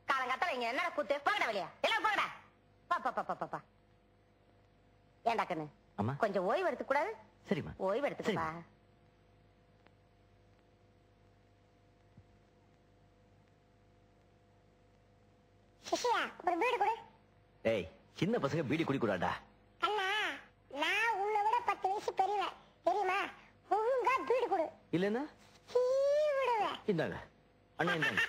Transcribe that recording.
காலங்காத்தால இங்க என்ன கூத்து போங்கடா வெளியா எல்லாம் போங்கடா பாப்பா ஏண்டா கண்ணு கொஞ்சம் ஓய்வு எடுத்துக்க கூடாது? சரிம்மா ஓய்வு எடுத்துக்கப்பா. சிசியா ஒரு பீடி கொடு. ஏய் சின்ன பசங்க பீடி குடிக்கூடாடா. அண்ணா நான் உன்னை விட 10 வயசு பெரியவன் தெரியுமா? ஒழுங்கா பீடி கொடு. இல்லன்னா விடுவேன். இந்தாங்க அண்ணா இந்தாங்க.